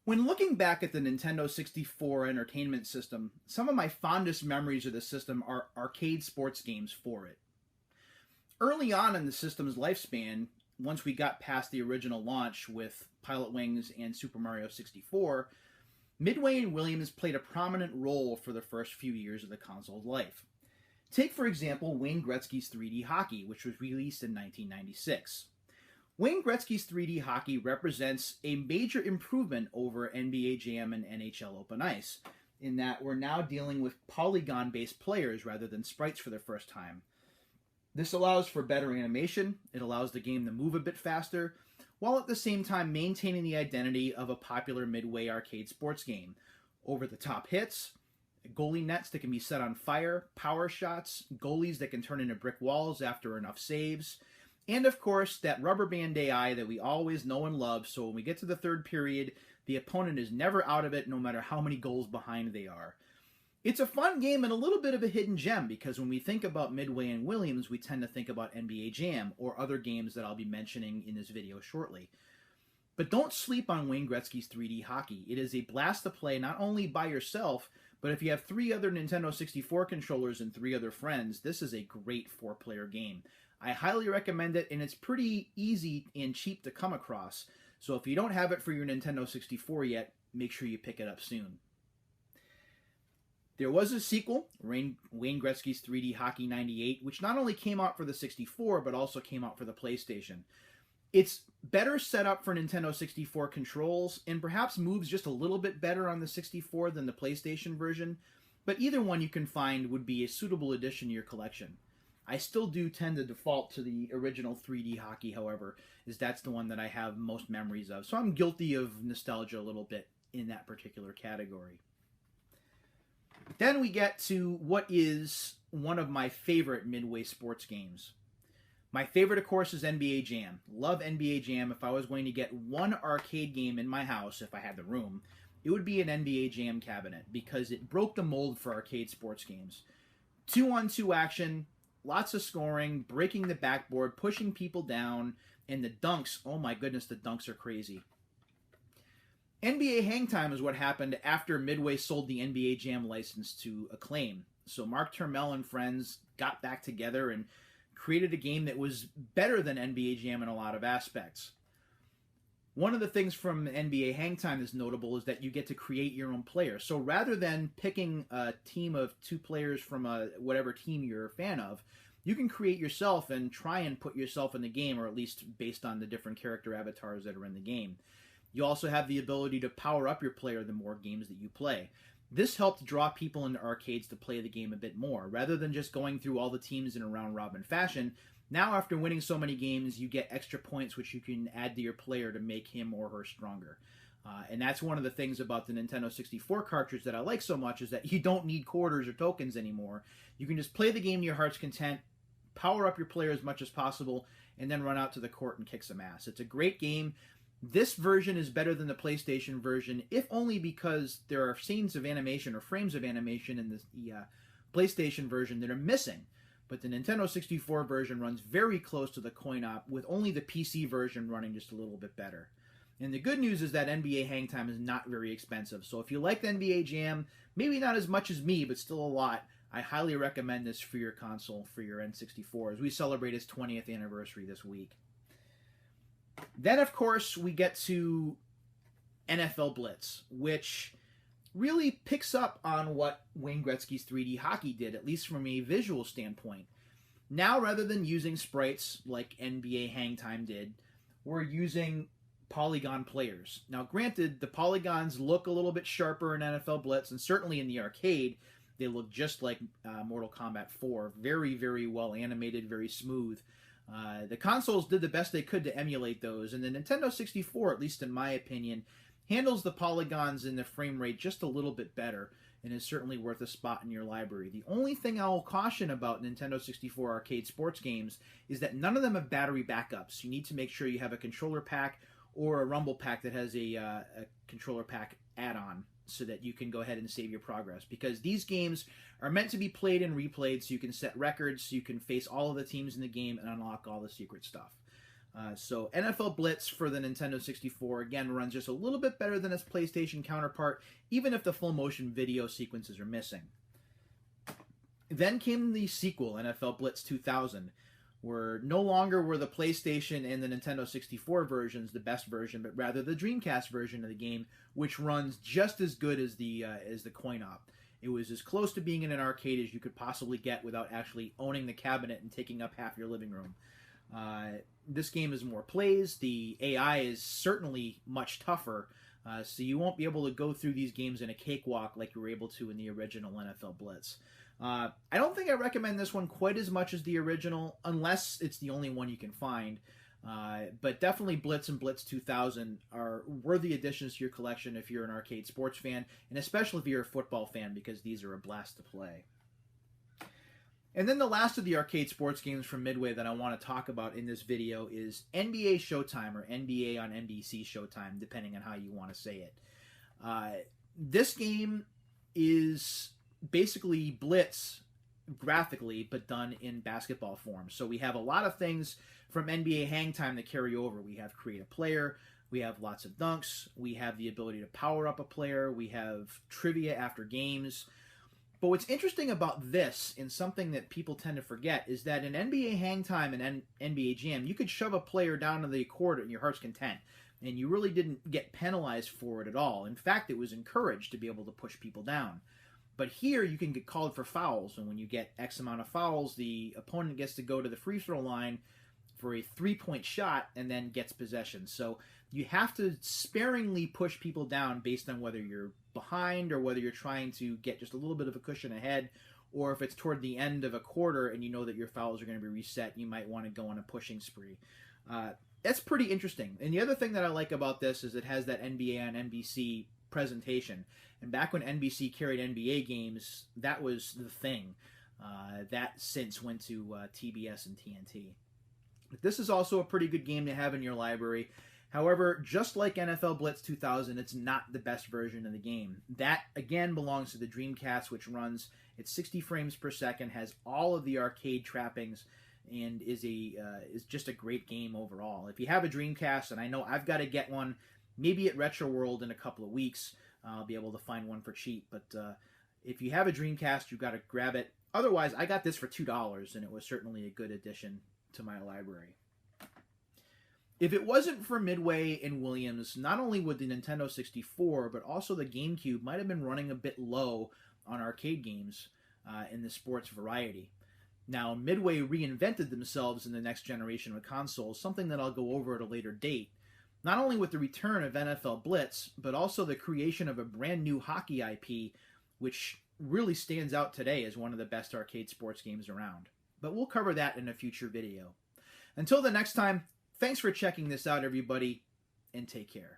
When looking back at the Nintendo 64 entertainment system, some of my fondest memories of the system are arcade sports games for it. Early on in the system's lifespan, once we got past the original launch with Pilot Wings and Super Mario 64, Midway and Williams played a prominent role for the first few years of the console's life. Take, for example, Wayne Gretzky's 3D Hockey, which was released in 1996. Wayne Gretzky's 3D Hockey represents a major improvement over NBA Jam and NHL Open Ice, in that we're now dealing with polygon-based players rather than sprites for the first time. This allows for better animation, it allows the game to move a bit faster, while at the same time maintaining the identity of a popular Midway arcade sports game. Over-the-top hits, goalie nets that can be set on fire, power shots, goalies that can turn into brick walls after enough saves, and of course, that rubber band AI that we always know and love, so when we get to the third period, the opponent is never out of it no matter how many goals behind they are. It's a fun game and a little bit of a hidden gem, because when we think about Midway and Williams, we tend to think about NBA Jam, or other games that I'll be mentioning in this video shortly. But don't sleep on Wayne Gretzky's 3D Hockey. It is a blast to play not only by yourself, but if you have 3 other Nintendo 64 controllers and 3 other friends, this is a great 4-player game. I highly recommend it, and it's pretty easy and cheap to come across. So if you don't have it for your Nintendo 64 yet, make sure you pick it up soon. There was a sequel, Wayne Gretzky's 3D Hockey 98, which not only came out for the 64, but also came out for the PlayStation. It's better set up for Nintendo 64 controls, and perhaps moves just a little bit better on the 64 than the PlayStation version, but either one you can find would be a suitable addition to your collection. I still do tend to default to the original 3D Hockey, however, as that's the one that I have most memories of, so I'm guilty of nostalgia a little bit in that particular category. Then we get to what is one of my favorite Midway sports games. My favorite, of course, is NBA Jam. Love NBA Jam. If I was going to get one arcade game in my house, if I had the room, it would be an NBA Jam cabinet, because it broke the mold for arcade sports games. 2-on-2 action, lots of scoring, breaking the backboard, pushing people down, and the dunks, oh my goodness, the dunks are crazy. NBA Hang Time is what happened after Midway sold the NBA Jam license to Acclaim. So Mark Turmel and friends got back together and created a game that was better than NBA Jam in a lot of aspects. One of the things from NBA Hang Time that's notable is that you get to create your own player. So rather than picking a team of 2 players from whatever team you're a fan of, you can create yourself and try and put yourself in the game, or at least based on the different character avatars that are in the game. You also have the ability to power up your player the more games that you play. This helped draw people into arcades to play the game a bit more. Rather than just going through all the teams in a round-robin fashion, now after winning so many games, you get extra points which you can add to your player to make him or her stronger. And that's one of the things about the Nintendo 64 cartridge that I like so much, is that you don't need quarters or tokens anymore. You can just play the game to your heart's content, power up your player as much as possible, and then run out to the court and kick some ass. It's a great game. This version is better than the PlayStation version, if only because there are scenes of animation or frames of animation in the PlayStation version that are missing. But the Nintendo 64 version runs very close to the coin-op, with only the PC version running just a little bit better. And the good news is that NBA Hang Time is not very expensive, so if you like the NBA Jam, maybe not as much as me, but still a lot, I highly recommend this for your console, for your N64, as we celebrate its 20th anniversary this week. Then, of course, we get to NFL Blitz, which really picks up on what Wayne Gretzky's 3D Hockey did, at least from a visual standpoint. Now, rather than using sprites like NBA Hang Time did, we're using polygon players. Now, granted, the polygons look a little bit sharper in NFL Blitz, and certainly in the arcade, they look just like Mortal Kombat 4. Very, very well animated, very smooth. The consoles did the best they could to emulate those, and the Nintendo 64, at least in my opinion, handles the polygons and the frame rate just a little bit better, and is certainly worth a spot in your library. The only thing I'll caution about Nintendo 64 arcade sports games is that none of them have battery backups. You need to make sure you have a controller pack or a rumble pack that has a controller pack add-on, so that you can go ahead and save your progress, because these games are meant to be played and replayed so you can set records, so you can face all of the teams in the game and unlock all the secret stuff. So NFL Blitz for the Nintendo 64, again, runs just a little bit better than its PlayStation counterpart, even if the full motion video sequences are missing. Then came the sequel, NFL Blitz 2000, where no longer were the PlayStation and the Nintendo 64 versions the best version, but rather the Dreamcast version of the game, which runs just as good as the coin-op. It was as close to being in an arcade as you could possibly get without actually owning the cabinet and taking up half your living room. This game is more plays. The AI is certainly much tougher, so you won't be able to go through these games in a cakewalk like you were able to in the original NFL Blitz. I don't think I recommend this one quite as much as the original, unless it's the only one you can find. But definitely Blitz and Blitz 2000 are worthy additions to your collection if you're an arcade sports fan, and especially if you're a football fan, because these are a blast to play. And then the last of the arcade sports games from Midway that I want to talk about in this video is NBA Showtime, or NBA on NBC Showtime, depending on how you want to say it. This game is basically Blitz graphically, but done in basketball form. So we have a lot of things from NBA Hang Time that carry over. We have create a player, we have lots of dunks, we have the ability to power up a player, we have trivia after games. But what's interesting about this, and something that people tend to forget, is that in NBA Hang Time and NBA Jam, you could shove a player down to the court at your heart's content, and you really didn't get penalized for it at all. In fact, it was encouraged to be able to push people down. But here, you can get called for fouls, and when you get X amount of fouls, the opponent gets to go to the free throw line for a three-point shot and then gets possession. So you have to sparingly push people down based on whether you're behind or whether you're trying to get just a little bit of a cushion ahead, or if it's toward the end of a quarter and you know that your fouls are going to be reset, you might want to go on a pushing spree. That's pretty interesting. And the other thing that I like about this is it has that NBA on NBC presentation. And back when NBC carried NBA games, that was the thing. That since went to TBS and TNT. But this is also a pretty good game to have in your library. However, just like NFL Blitz 2000, it's not the best version of the game. That, again, belongs to the Dreamcast, which runs at 60 frames per second, has all of the arcade trappings, and is just a great game overall. If you have a Dreamcast, and I know I've got to get one, maybe at Retro World in a couple of weeks, I'll be able to find one for cheap. But if you have a Dreamcast, you've got to grab it. Otherwise, I got this for $2, and it was certainly a good addition to my library. If it wasn't for Midway and Williams, not only would the Nintendo 64, but also the GameCube might have been running a bit low on arcade games in the sports variety. Now, Midway reinvented themselves in the next generation of consoles, something that I'll go over at a later date, not only with the return of NFL Blitz, but also the creation of a brand new hockey IP, which really stands out today as one of the best arcade sports games around. But we'll cover that in a future video. Until the next time, thanks for checking this out, everybody, and take care.